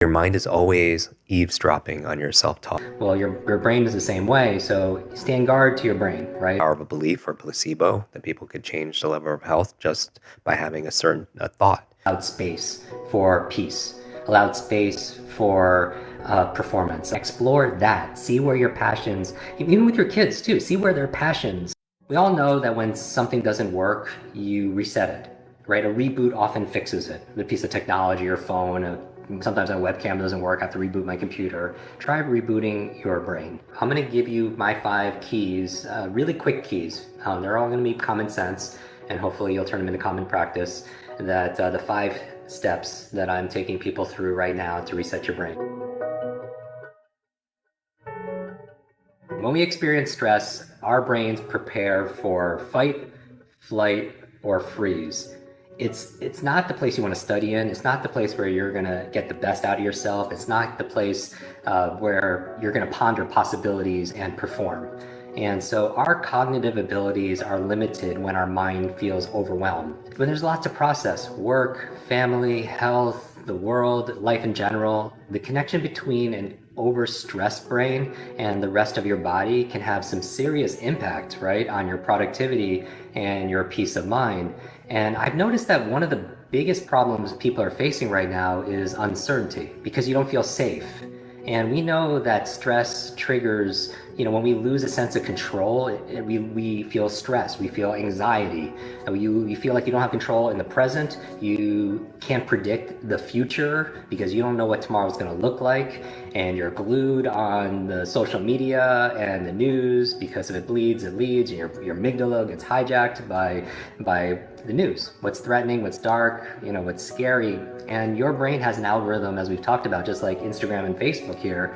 Your mind is always eavesdropping on your self-talk. Well, your brain is the same way, so stand guard to your brain, right? Power of a belief or placebo that people could change the level of health just by having a certain thought. Allowed space for peace, allowed space for performance. Explore that. See where your passions, even with your kids too, see where their passions. We all know that when something doesn't work, you reset it, right? A reboot often fixes it. The piece of technology, your phone, sometimes a webcam doesn't work, I have to reboot my computer. Try rebooting your brain. I'm gonna give you my 5 keys, really quick keys. They're all gonna be common sense, and hopefully you'll turn them into common practice. That the 5 steps that I'm taking people through right now to reset your brain. When we experience stress, our brains prepare for fight, flight, or freeze. It's not the place you want to study in. It's not the place where you're going to get the best out of yourself. It's not the place where you're going to ponder possibilities and perform. And so our cognitive abilities are limited when our mind feels overwhelmed. When there's lots to process, work, family, health, the world, life in general, the connection between an overstressed brain and the rest of your body can have some serious impact, right, on your productivity and your peace of mind. And I've noticed that one of the biggest problems people are facing right now is uncertainty, because you don't feel safe. And we know that stress triggers, when we lose a sense of control, we feel stress, we feel anxiety, you feel like you don't have control in the present, you can't predict the future because you don't know what tomorrow is going to look like, and you're glued on the social media and the news because if it bleeds, it leads, and your amygdala gets hijacked by the news. What's threatening, what's dark, what's scary. And your brain has an algorithm, as we've talked about, just like Instagram and Facebook here,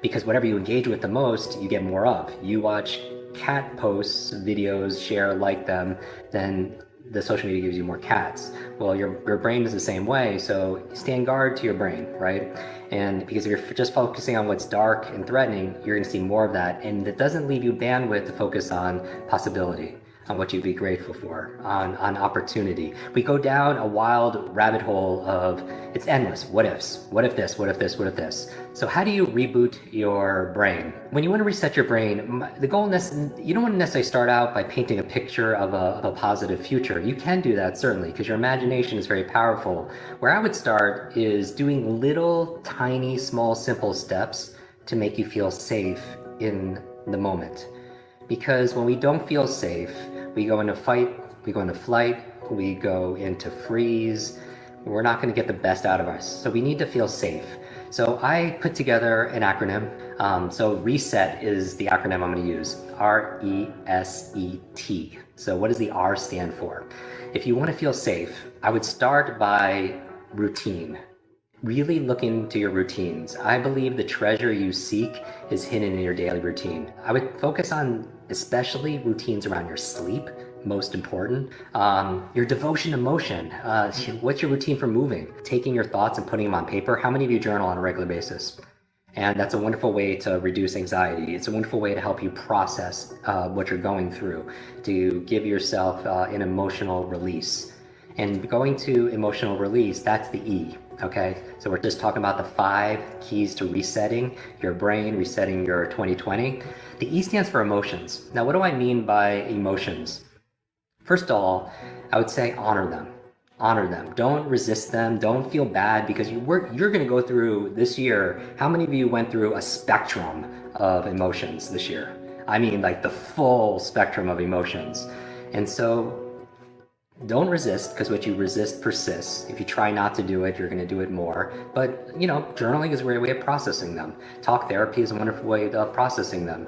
because whatever you engage with the most, you get more of. You watch cat posts, videos, share, like them, then the social media gives you more cats. Well, your brain is the same way, so stand guard to your brain, right? And because if you're just focusing on what's dark and threatening, you're gonna see more of that, and it doesn't leave you bandwidth to focus on possibility, on what you'd be grateful for, on opportunity. We go down a wild rabbit hole of, it's endless, what ifs, what if this, what if this, what if this. So how do you reboot your brain? When you want to reset your brain, the goal you don't want to necessarily start out by painting a picture of a positive future. You can do that, certainly, because your imagination is very powerful. Where I would start is doing little, tiny, small, simple steps to make you feel safe in the moment. Because when we don't feel safe, we go into fight, we go into flight, we go into freeze. We're not going to get the best out of us. So we need to feel safe. So I put together an acronym. So RESET is the acronym I'm going to use. RESET. So what does the R stand for? If you want to feel safe, I would start by routine. Really look into your routines. I believe the treasure you seek is hidden in your daily routine. I would focus on especially routines around your sleep, most important. Your devotion to motion. What's your routine for moving? Taking your thoughts and putting them on paper. How many of you journal on a regular basis? And that's a wonderful way to reduce anxiety. It's a wonderful way to help you process what you're going through, to give yourself an emotional release. And going to emotional release, that's the E. Okay, so we're just talking about the 5 keys to resetting your brain, resetting your 2020. The E stands for emotions. Now, what do I mean by emotions? First of all, I would say honor them. Honor them. Don't resist them. Don't feel bad, because you're going to go through this year. How many of you went through a spectrum of emotions this year? I mean, like the full spectrum of emotions. And so don't resist, because what you resist persists. If you try not to do it, you're going to do it more. But, journaling is a great way of processing them. Talk therapy is a wonderful way of processing them.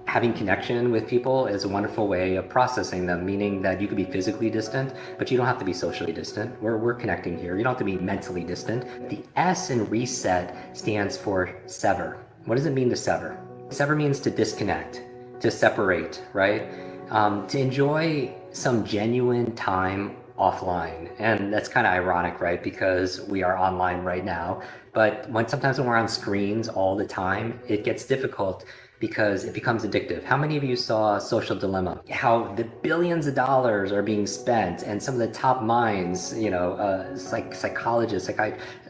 Having connection with people is a wonderful way of processing them, meaning that you could be physically distant, but you don't have to be socially distant. We're connecting here. You don't have to be mentally distant. The S in reset stands for sever. What does it mean to sever? Sever means to disconnect, to separate, right? To enjoy some genuine time offline. And that's kind of ironic, right? Because we are online right now. But sometimes when we're on screens all the time, it gets difficult because it becomes addictive. How many of you saw Social Dilemma? How the billions of dollars are being spent, and some of the top minds, psychologists,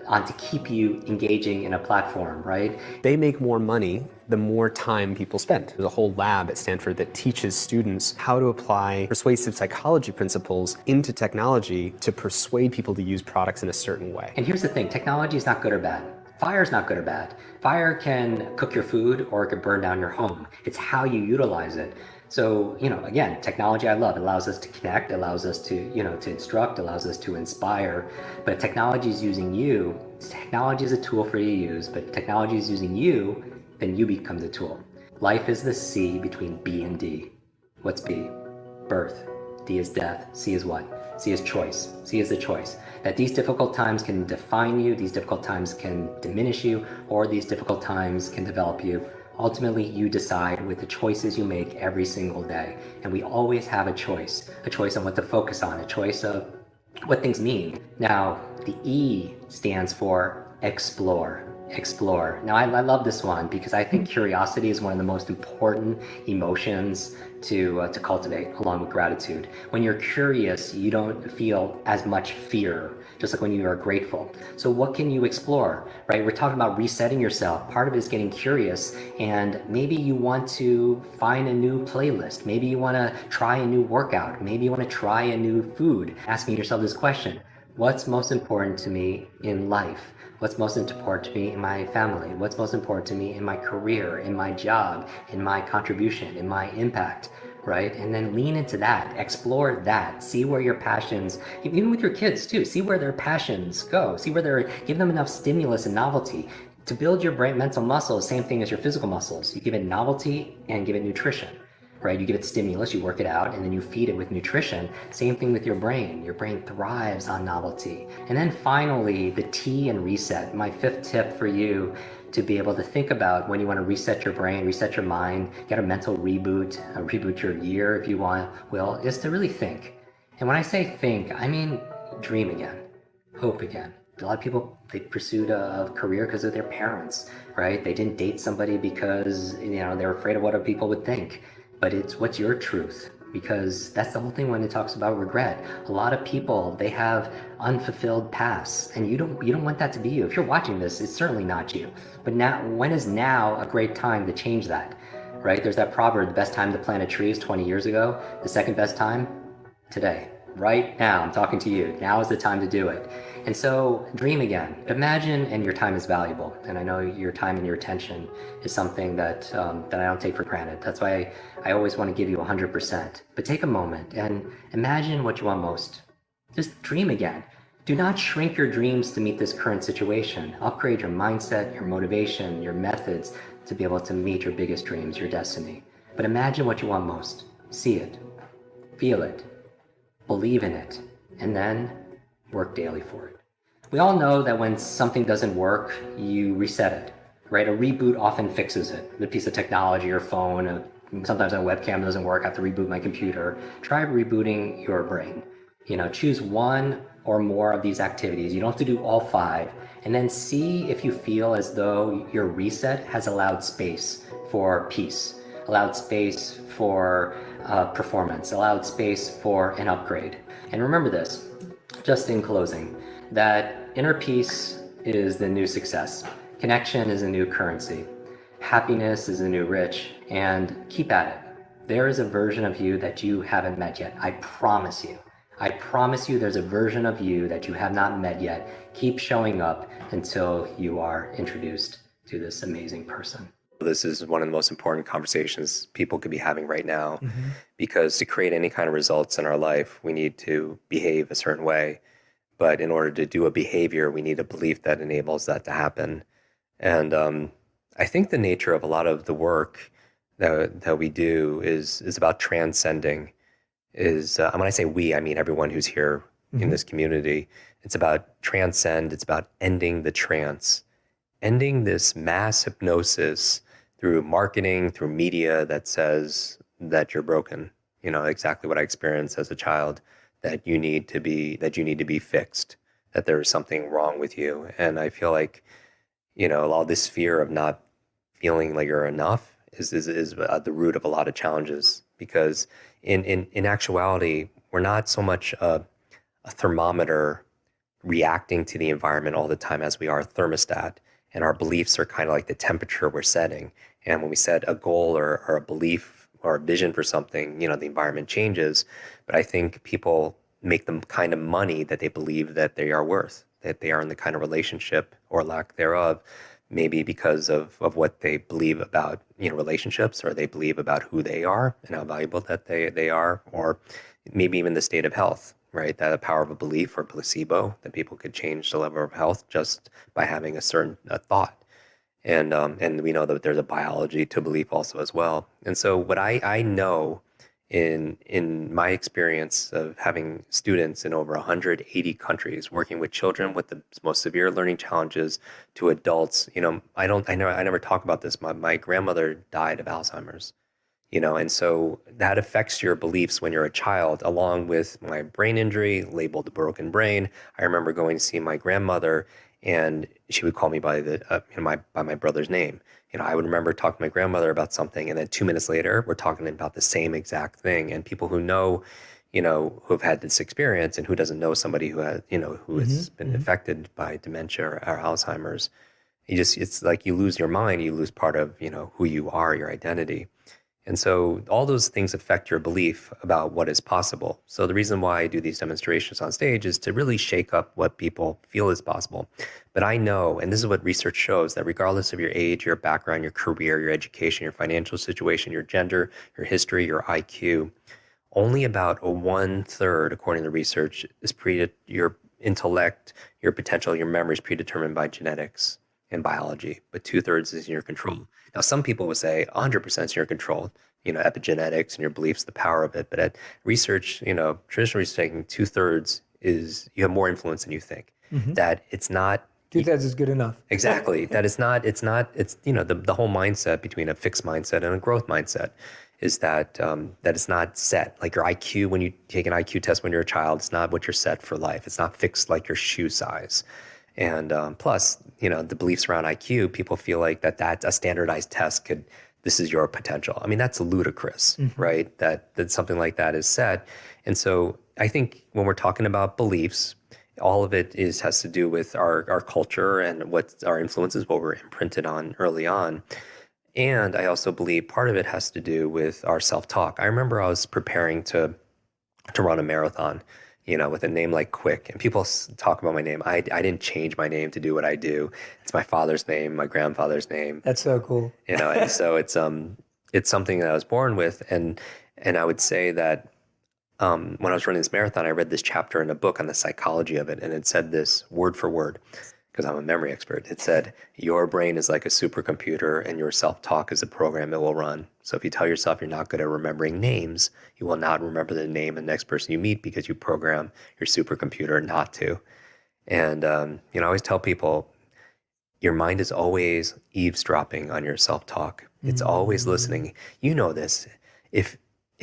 to keep you engaging in a platform, right? They make more money the more time people spend. There's a whole lab at Stanford that teaches students how to apply persuasive psychology principles into technology to persuade people to use products in a certain way. And here's the thing, technology is not good or bad. Fire is not good or bad. Fire can cook your food or it could burn down your home. It's how you utilize it. So, again, technology I love. It allows us to connect, allows us to instruct, allows us to inspire. But technology is using you. Technology is a tool for you to use, but technology is using you, then you become the tool. Life is the C between B and D. What's B? Birth. D is death. C is what? C is choice. C is the choice. That these difficult times can define you, these difficult times can diminish you, or these difficult times can develop you. Ultimately, you decide with the choices you make every single day. And we always have a choice on what to focus on, a choice of what things mean. Now, the E stands for explore. Explore. Now, I love this one because I think curiosity is one of the most important emotions to cultivate, along with gratitude. When you're curious, you don't feel as much fear, just like when you are grateful. So what can you explore, right? We're talking about resetting yourself. Part of it is getting curious, and maybe you want to find a new playlist. Maybe you want to try a new workout. Maybe you want to try a new food. Asking yourself this question: what's most important to me in life? What's most important to me in my family? What's most important to me in my career, in my job, in my contribution, in my impact, right? And then lean into that, explore that, see where your passions, even with your kids too, see where their passions go, see where they're, give them enough stimulus and novelty. To build your brain mental muscle, the same thing as your physical muscles. You give it novelty and give it nutrition. Right? You give it stimulus, you work it out, and then you feed it with nutrition. Same thing with your brain. Your brain thrives on novelty. And then finally, the T and reset. My fifth tip for you to be able to think about when you want to reset your brain, reset your mind, get a mental reboot, reboot your year if you will, is to really think. And when I say think, I mean dream again, hope again. A lot of people, they pursued a career because of their parents, right? They didn't date somebody because, they're afraid of what other people would think. But it's what's your truth, because that's the whole thing when it talks about regret. A lot of people, they have unfulfilled pasts, and you don't want that to be you. If you're watching this, it's certainly not you. But now, when is now a great time to change that, right? There's that proverb: the best time to plant a tree is 20 years ago. The second best time, today. Right now, I'm talking to you. Now is the time to do it. And so dream again. Imagine, and your time is valuable. And I know your time and your attention is something that I don't take for granted. That's why I always want to give you 100%. But take a moment and imagine what you want most. Just dream again. Do not shrink your dreams to meet this current situation. Upgrade your mindset, your motivation, your methods to be able to meet your biggest dreams, your destiny. But imagine what you want most. See it. Feel it. Believe in it, and then work daily for it. We all know that when something doesn't work, you reset it, right? A reboot often fixes it. A piece of technology or phone, sometimes a webcam doesn't work, I have to reboot my computer. Try rebooting your brain. Choose one or more of these activities. You don't have to do all 5, and then see if you feel as though your reset has allowed space for peace, allowed space for performance, allowed space for an upgrade. And remember this, just in closing, that inner peace is the new success. Connection is a new currency. Happiness is a new rich, and keep at it. There is a version of you that you haven't met yet. I promise you. I promise you there's a version of you that you have not met yet. Keep showing up until you are introduced to this amazing person. This is one of the most important conversations people could be having right now, because to create any kind of results in our life, we need to behave a certain way. But in order to do a behavior, we need a belief that enables that to happen. And I think the nature of a lot of the work that we do is about transcending. When I say we, I mean everyone who's here in this community. It's about transcend. It's about ending the trance, ending this mass hypnosis through marketing, through media that says that you're broken. Exactly what I experienced as a child, that you need to be fixed, that there is something wrong with you. And I feel like, all this fear of not feeling like you're enough is at the root of a lot of challenges, because in actuality, we're not so much a thermometer reacting to the environment all the time as we are a thermostat. And our beliefs are kind of like the temperature we're setting. And when we set a goal or a belief or a vision for something, you know, the environment changes. But I think people make the kind of money that they believe that they are worth, that they are in the kind of relationship or lack thereof, maybe because of what they believe about, you know, relationships, or they believe about who they are and how valuable that they are, or maybe even the state of health, right? That the power of a belief or placebo, that people could change the level of health just by having a certain thought. And we know that there's a biology to belief also as well. And so what I know in my experience of having students in over 180 countries, working with children with the most severe learning challenges to adults, you know, I never talk about this. My grandmother died of Alzheimer's, you know, and so that affects your beliefs when you're a child, along with my brain injury, labeled a broken brain. I remember going to see my grandmother, and she would call me by the by my brother's name. You know, I would remember talking to my grandmother about something, and then 2 minutes later, we're talking about the same exact thing. And people who know, you know, who have had this experience, and who doesn't know somebody who has, you know, who has been affected by dementia or Alzheimer's, it's like you lose your mind, you lose part of, you know, who you are, your identity. And so all those things affect your belief about what is possible. So the reason why I do these demonstrations on stage is to really shake up what people feel is possible. But I know, and this is what research shows, that regardless of your age, your background, your career, your education, your financial situation, your gender, your history, your IQ, only about a 1/3, according to research, is your intellect, your potential, your memory is predetermined by genetics and biology, but 2/3 is in your control. Now, some people would say 100% is in your control, you know, epigenetics and your beliefs, the power of it. But at research, you know, traditionally speaking, 2/3 is you have more influence than you think. That it's not 2/3 is good enough. exactly that it's you know, the whole mindset between a fixed mindset and a growth mindset is that that it's not set like your IQ. When you take an IQ test when you're a child, it's not what you're set for life. It's not fixed like your shoe size. And plus, you know, the beliefs around IQ, people feel like that's a standardized test this is your potential. I mean, that's ludicrous, right? That something like that is set. And so I think when we're talking about beliefs, all of it has to do with our culture and what our influences, what we're imprinted on early on. And I also believe part of it has to do with our self-talk. I remember I was preparing to run a marathon, you know, with a name like Kwik, and people talk about my name. I didn't change my name to do what I do. It's my father's name, my grandfather's name, That's so cool. you know, and so it's something that I was born with. And I would say that when I was running this marathon, I read this chapter in a book on the psychology of it, and it said this word for word, because I'm a memory expert. It said, your brain is like a supercomputer and your self-talk is a program it will run. So if you tell yourself you're not good at remembering names, you will not remember the name of the next person you meet because you program your supercomputer not to. And, you know, I always tell people, your mind is always eavesdropping on your self-talk. It's always listening. You know this. If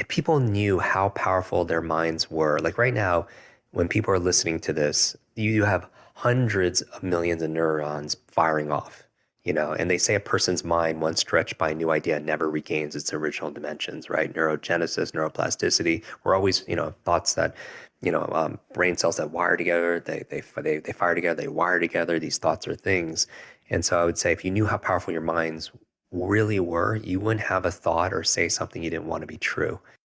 people knew how powerful their minds were, like right now, when people are listening to this, you have hundreds of millions of neurons firing off, you know, and they say a person's mind, once stretched by a new idea, never regains its original dimensions, right? Neurogenesis, neuroplasticity, we're always, you know, thoughts that, you know, brain cells that wire together, they fire together, they wire together, these thoughts are things. And so I would say if you knew how powerful your minds really were, you wouldn't have a thought or say something you didn't want to be true.